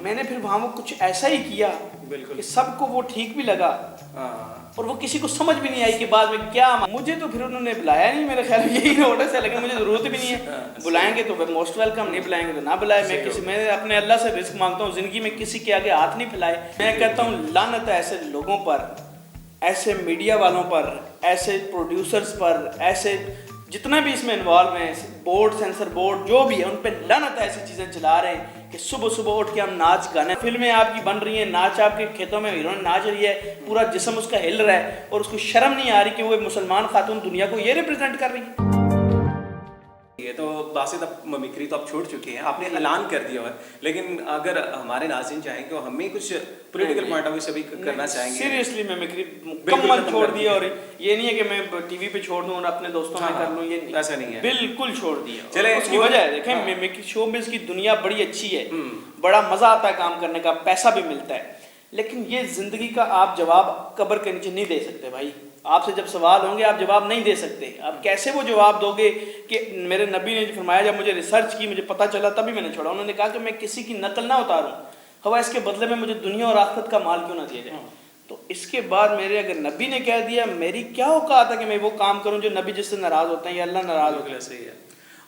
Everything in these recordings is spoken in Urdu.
میں نے پھر وہاں وہ کچھ ایسا ہی کیا کہ سب کو وہ ٹھیک بھی لگا اور وہ کسی کو سمجھ بھی نہیں آئی کہ بعد میں کیا مجھے تو پھر انہوں نے بلایا نہیں. میرے خیال یہی نوٹس ہے, لیکن مجھے ضرورت بھی نہیں ہے. بلائیں گے تو موسٹ ویلکم, نہیں بلائیں گے تو نہ بلائے. میں اپنے اللہ سے رزق مانگتا ہوں, زندگی میں کسی کے آگے ہاتھ نہیں پھیلائے. میں کہتا ہوں لعنت ہے ایسے لوگوں پر, ایسے میڈیا والوں پر, ایسے پروڈیوسرز پر, ایسے جتنا بھی اس میں انوالو ہیں, بورڈ, سینسر بورڈ, جو بھی ہے, ان پہ لعنت ہے ایسی چیزیں چلا رہے ہیں کہ صبح صبح اٹھ کے ہم ناچ گانے, فلمیں آپ کی بن رہی ہیں, ناچ آپ کے کھیتوں میں ہیروئن ناچ رہی ہے, پورا جسم اس کا ہل رہا ہے, اور اس کو شرم نہیں آ رہی کہ وہ ایک مسلمان خاتون دنیا کو یہ ریپرزینٹ کر رہی ہے. یہ تو باسط اب ممکری تو اب چھوڑ چکی ہیں, آپ نے اعلان کر دیا ہوا ہے, لیکن اگر ہمارے ناظرین چاہیں کہ ہمیں کچھ پولیٹیکل پوائنٹ آف ویو سے بھی کرنا چاہیں گے. سیریسلی ممکری مکمل چھوڑ دیا, اور یہ نہیں ہے کہ میں ٹی وی پہ چھوڑ دوں اور اپنے دوستوں میں کر لوں, یہ ایسا نہیں ہے, بالکل چھوڑ دیا. چلے اس کی وجہ ہے دیکھیں ممکری شو بز کی دنیا بڑی اچھی ہے, بڑا مزہ آتا ہے کام کرنے کا, پیسہ بھی ملتا ہے, لیکن یہ زندگی کا آپ جواب قبر کے نیچے نہیں دے سکتے بھائی. آپ سے جب سوال ہوں گے آپ جواب نہیں دے سکتے. آپ کیسے وہ جواب دو گے کہ میرے نبی نے فرمایا, جب مجھے ریسرچ کی مجھے پتہ چلا تبھی میں نے چھوڑا, انہوں نے کہا کہ میں کسی کی نقل نہ اتاروں, ہوا اس کے بدلے میں مجھے دنیا اور آخرت کا مال کیوں نہ دیا جائے. تو اس کے بعد میرے اگر نبی نے کہہ دیا, میری کیا اوقات ہے کہ میں وہ کام کروں جو نبی جس سے ناراض ہوتے ہیں یا اللہ ناراض ہوتا ہے. صحیح ہے.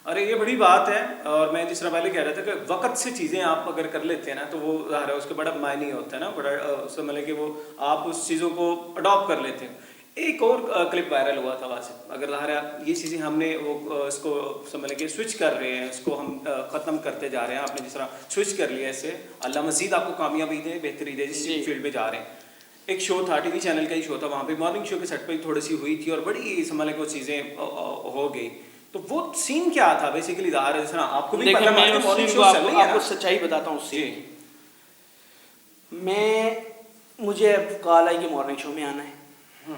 ارے یہ بڑی بات ہے, اور میں جس طرح پہلے کہہ رہا تھا کہ وقت سے چیزیں آپ اگر کر لیتے ہیں نا تو وہ ظاہر ہے اس کے بڑا معنی ہوتا ہے نا, بڑا اس سے مطلب کہ وہ آپ اس چیزوں کو اڈاپٹ کر لیتے ہیں. ایک اور کلپ وائرل ہوا تھا واسف, اگر ظاہر ہے یہ چیزیں ہم نے وہ اس کو سمجھ کہ سوئچ کر رہے ہیں, اس کو ہم ختم کرتے جا رہے ہیں, آپ نے جس طرح سوئچ کر لیا, اس سے اللہ مزید آپ کو کامیابی دے, بہتری دے جس فیلڈ میں جا رہے ہیں. ایک شو تھا, ٹی وی چینل کا ہی شو تھا, وہاں پہ مارننگ شو کے سیٹ پہ تھوڑی سی ہوئی تھی اور بڑی سمجھ کہ وہ چیزیں ہو گئی. تو وہ سین کیا تھا بیسیکلی, ظاہر ہے جس طرح آپ کو بھی پتہ ہے مارننگ شو چل رہی ہے, آپ کو سچائی بتاتا ہوں اس سے. مجھے کال آئی کہ مارننگ شو میں آنا ہے.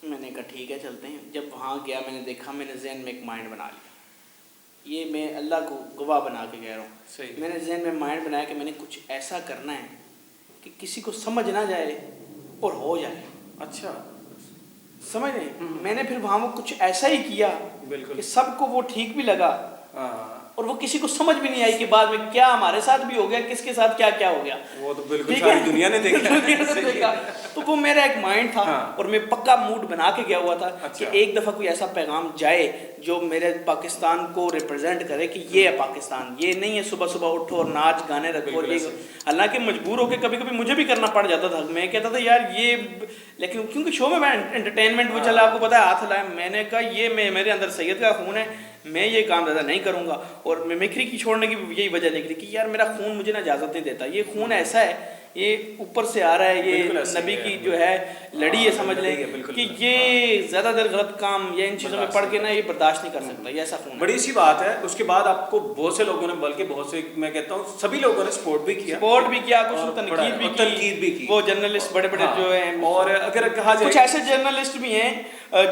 میں نے کہا ٹھیک ہے چلتے ہیں. جب وہاں گیا میں نے دیکھا, میں نے ذہن میں ایک مائنڈ بنا لیا, یہ میں اللہ کو گواہ بنا کے کہہ رہا ہوں, میں نے ذہن میں مائنڈ بنایا کہ میں نے کچھ ایسا کرنا ہے کہ کسی کو سمجھ نہ جائے اور ہو جائے. اچھا سمجھ نہیں, میں نے پھر وہاں وہ کچھ ایسا ہی کیا کہ سب کو وہ ٹھیک بھی لگا اور وہ کسی کو سمجھ بھی نہیں آئی کہ بعد میں کیا ہمارے ساتھ بھی ہو گیا, کس کے ساتھ کیا کیا ہو گیا. وہ تو بالکل ساری دنیا نے دیکھا. تو وہ میرا ایک مائنڈ تھا اور میں پکا موڈ بنا کے گیا ہوا تھا کہ ایک دفعہ کوئی ایسا پیغام جائے جو میرے پاکستان کو ریپرزینٹ کرے کہ یہ ہے پاکستان, یہ نہیں ہے صبح صبح اٹھو اور ناچ گانے رکھو. حالانکہ مجبور ہو کے کبھی کبھی مجھے بھی کرنا پڑ جاتا تھا, میں کہتا تھا یار یہ, لیکن کیونکہ شو میں انٹرٹینمنٹ وہ چلا, آپ کو پتا ہے ہاتھ ہلایا, میں نے کہا یہ میرے اندر سید کا خون ہے, میں یہ کام زیادہ نہیں کروں گا. اور ممکری کی چھوڑنے کی یہی وجہ نکلی کہ یار میرا خون مجھے نہ اجازت نہیں دیتا, یہ خون ایسا ہے, یہ اوپر سے آ رہا ہے, یہ نبی کی جو ہے لڑی ہے, سمجھ لیں کہ یہ زیادہ دیر غلط کام یا ان چیزوں میں پڑھ کے نا یہ برداشت نہیں کر سکتا, یہ ایسا خون. بڑی سی بات ہے. اس کے بعد آپ کو بہت سے لوگوں نے, بلکہ بہت سے میں کہتا ہوں سبھی لوگوں نے سپورٹ بھی کیا, کچھ تنقید بھی کی. وہ جرنلسٹ بڑے بڑے جو ہیں, اور اگر کہا جائے کچھ ایسے جرنلسٹ بھی ہیں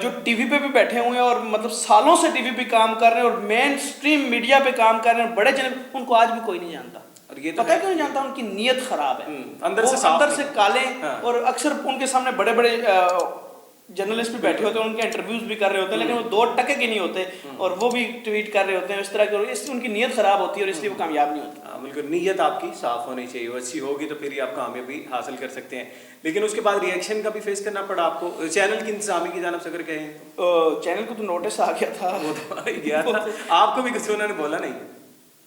جو ٹی وی پہ بھی بیٹھے ہوئے ہیں اور مطلب سالوں سے ٹی وی پہ کام کر رہے ہیں اور مین اسٹریم میڈیا پہ کام کر رہے ہیں, بڑے چینل, ان کو آج بھی کوئی نہیں جانتا. پتہ ہے کیوں نہیں جانتا؟ ان کی نیت خراب ہے, اندر سے کالے, اور اکثر ان کے سامنے بڑے بڑے جرنلسٹ بھی بیٹھے ہوتے ہیں, ان کے انٹرویوز بھی کر رہے ہوتے ہیں, لیکن وہ 2 ٹکے کے نہیں ہوتے اور وہ بھی ٹویٹ کر رہے ہوتے ہیں اس طرح کے, اس ان کی نیت خراب ہوتی ہے اور اس لیے وہ کامیاب نہیں ہوتے. بالکل نیت آپ کی صاف ہونی چاہیے, وہ اچھی ہوگی تو پھر ہی آپ کامیابی حاصل کر سکتے ہیں. لیکن اس کے بعد ریئیکشن کا بھی فیس کرنا پڑا آپ کو. چینل کی انتظامیہ کی جانب سے اگر کہیں, چینل کو تو نوٹس آ گیا تھا, وہ تو گیا تھا, آپ کو بھی کسی انہوں نے بولا نہیں؟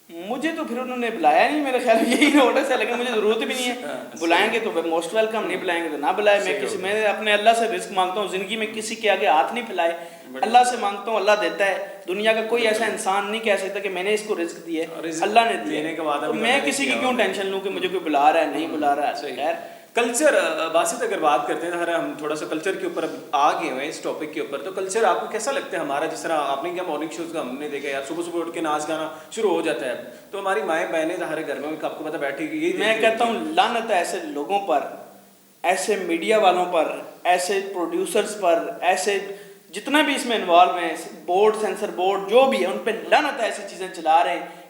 مجھے تو پھر انہوں نے بلایا نہیں, میرے خیال یہی نوٹس ہے, لیکن مجھے ضرورت بھی نہیں ہے. بلائیں گے تو موسٹ ویلکم, نہیں بلائیں گے تو نہ بلائے. میں اپنے اللہ سے رزق مانگتا ہوں, زندگی میں کسی کے آگے ہاتھ نہیں پھیلائے, اللہ سے مانگتا ہوں, اللہ دیتا ہے. دنیا کا کوئی ایسا انسان نہیں کہہ سکتا کہ میں نے اس کو رزق دیا ہے, اللہ نے دیا. تو میں کسی کی کیوں ٹینشن لوں کہ مجھے کوئی بلا رہا ہے نہیں بلا رہا ہے. خیر کلچر باسط اگر بات کرتے ہیں, ہم تھوڑا سا کلچر کے اوپر آ گئے ہوئے ہیں اس ٹاپک کے اوپر, تو کلچر آپ کو کیسا لگتا ہے ہمارا؟ جس طرح آپ نے کیا مارننگ شوز کا ہم نے دیکھا یار, صبح صبح اٹھ کے ناچ گانا شروع ہو جاتا ہے, تو ہماری مائیں بہنیں ظاہر گھر میں آپ کو پتہ بیٹھے گی. میں کہتا ہوں لعنت ہے ایسے لوگوں پر, ایسے میڈیا والوں پر, ایسے پروڈیوسرز پر, ایسے جتنا بھی اس میں انوالو ہیں, بورڈ, سینسر بورڈ, جو بھی ہے, ان پہ لعنت ہے ایسی چیزیں چلا رہے ہیں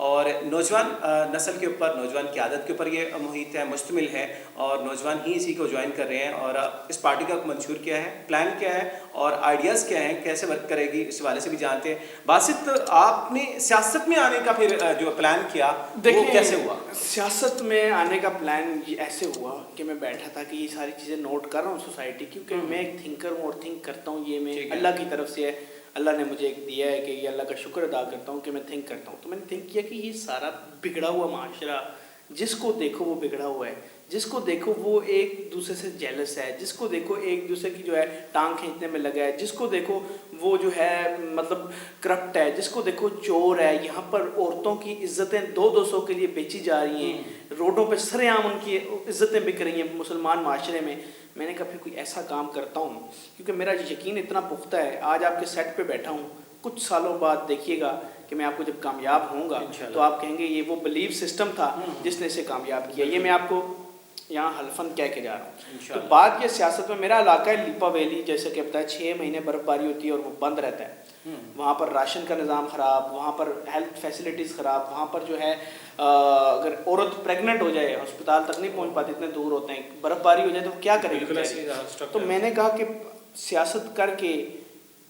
اور نوجوان نسل کے اوپر، نوجوان قیادت کے اوپر یہ محیط ہے، مشتمل ہے، اور نوجوان ہی اسی کو جوائن کر رہے ہیں. اور اس پارٹی کا منشور کیا ہے، پلان کیا ہے اور آئیڈیاز کیا ہیں، کیسے ورک کرے گی، اس حوالے سے بھی جانتے ہیں. باسط، آپ نے سیاست میں آنے کا پھر جو پلان کیا وہ کیسے ہوا؟ سیاست میں آنے کا پلان یہ ایسے ہوا کہ میں بیٹھا تھا کہ یہ ساری چیزیں نوٹ کر رہا ہوں سوسائٹی، کیونکہ میں ایک تھنکر ہوں اور تھنک کرتا ہوں. یہ میں اللہ کی طرف سے ہے، اللہ نے مجھے ایک دیا ہے کہ یہ اللہ کا شکر ادا کرتا ہوں کہ میں تھنک کرتا ہوں. تو میں نے تھنک کیا کہ یہ سارا بگڑا ہوا معاشرہ، جس کو دیکھو وہ بگڑا ہوا ہے، جس کو دیکھو وہ ایک دوسرے سے جیلس ہے، جس کو دیکھو ایک دوسرے کی جو ہے ٹانگ کھینچنے میں لگا ہے، جس کو دیکھو وہ جو ہے مطلب کرپٹ ہے، جس کو دیکھو چور ہے. یہاں پر عورتوں کی عزتیں 200 کے لیے بیچی جا رہی ہیں، روڈوں پہ سر عام ان کی عزتیں بک رہی ہیں مسلمان معاشرے میں. میں نے کہا پھر کوئی ایسا کام کرتا ہوں، کیونکہ میرا یقین اتنا پختہ ہے. آج آپ کے سیٹ پہ بیٹھا ہوں، کچھ سالوں بعد دیکھیے گا کہ میں آپ کو جب کامیاب ہوں گا تو آپ کہیں گے یہ وہ بلیو سسٹم تھا جس نے اسے کامیاب کیا. یہ میں آپ کو یہاں حلفاً کہہ کے جا رہا ہوں. تو بات یہ سیاست میں، میرا علاقہ ہے لیپا ویلی، جیسے کہ بتایا 6 مہینے برف باری ہوتی ہے اور وہ بند رہتا ہے. وہاں پر راشن کا نظام خراب، وہاں پر ہیلتھ فیسلٹیز خراب، وہاں پر جو ہے اگر عورت پریگننٹ ہو جائے ہسپتال تک نہیں پہنچ پاتی، اتنے دور ہوتے ہیں. برف باری ہو جائے تو کیا کرے گی؟ تو میں نے کہا کہ سیاست کر کے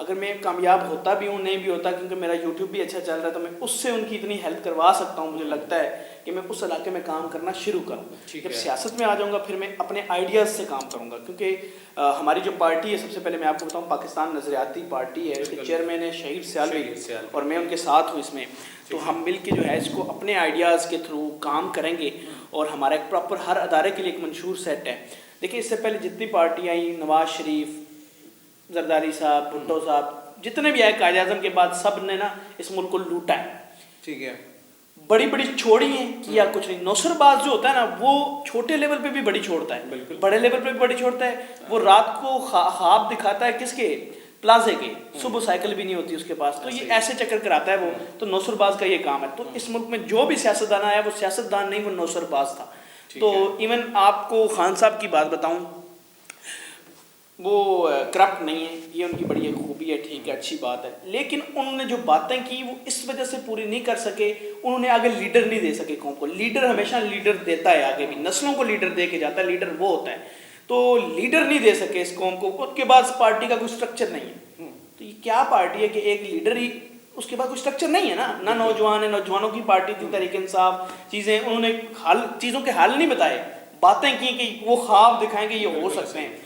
اگر میں کامیاب ہوتا بھی ہوں، نہیں بھی ہوتا، کیونکہ میرا یوٹیوب بھی اچھا چل رہا ہے، تو میں اس سے ان کی اتنی ہیلپ کروا سکتا ہوں. مجھے لگتا ہے کہ میں اس علاقے میں کام کرنا شروع کروں. جب سیاست میں آ جاؤں گا پھر میں اپنے آئیڈیاز سے کام کروں گا، کیونکہ ہماری جو پارٹی ہے، سب سے پہلے میں آپ کو بتاؤں پاکستان نظریاتی پارٹی ہے، اس کے چیئرمین ہے شہید سیالوی اور میں ان کے ساتھ ہوں اس میں. تو ہم مل کے جو ہے اس کو اپنے آئیڈیاز کے تھرو کام کریں گے اور ہمارا ایک پراپر ہر ادارے کے لیے ایک منشور سیٹ ہے. دیکھیں اس سے پہلے جتنی پارٹیاں آئیں، نواز شریف، زرداری صاحب، بھٹو صاحب، جتنے بھی آئے قائد اعظم کے بعد، سب نے نا اس ملک کو لوٹا ہے. ٹھیک ہے، بڑی بڑی چھوڑی ہیں، کیا کچھ نہیں. نوسر باز جو ہوتا ہے نا وہ چھوٹے لیول پہ بھی بڑی چھوڑتا ہے، بڑے لیول پہ بھی بڑی چھوڑتا ہے. وہ رات کو خواب دکھاتا ہے کس کے؟ پلازے کے. صبح سائیکل بھی نہیں ہوتی اس کے پاس، تو یہ ایسے چکر کراتا ہے وہ. تو نوسر باز کا یہ کام ہے. تو اس ملک میں جو بھی سیاستدان آیا وہ سیاستدان نہیں، وہ نوسر باز تھا. تو ایون آپ کو خان صاحب کی بات بتاؤں، وہ کرپٹ نہیں ہے، یہ ان کی بڑی ایک خوبی ہے. ٹھیک ہے، اچھی بات ہے. لیکن انہوں نے جو باتیں کی وہ اس وجہ سے پوری نہیں کر سکے، انہوں نے آگے لیڈر نہیں دے سکے قوم کو. لیڈر ہمیشہ لیڈر دیتا ہے، آگے بھی نسلوں کو لیڈر دے کے جاتا ہے. لیڈر وہ ہوتا ہے، تو لیڈر نہیں دے سکے اس قوم کو. اس کے بعد پارٹی کا کوئی سٹرکچر نہیں ہے. تو یہ کیا پارٹی ہے کہ ایک لیڈر ہی، اس کے بعد کوئی سٹرکچر نہیں ہے نا. نہ نوجوان ہے، نوجوانوں کی پارٹی تھی تحریک انصاف. چیزیں انہوں نے حل، چیزوں کے حل نہیں بتائے، باتیں کی کہ وہ خواب دکھائیں گے یہ ہو سکتے ہیں.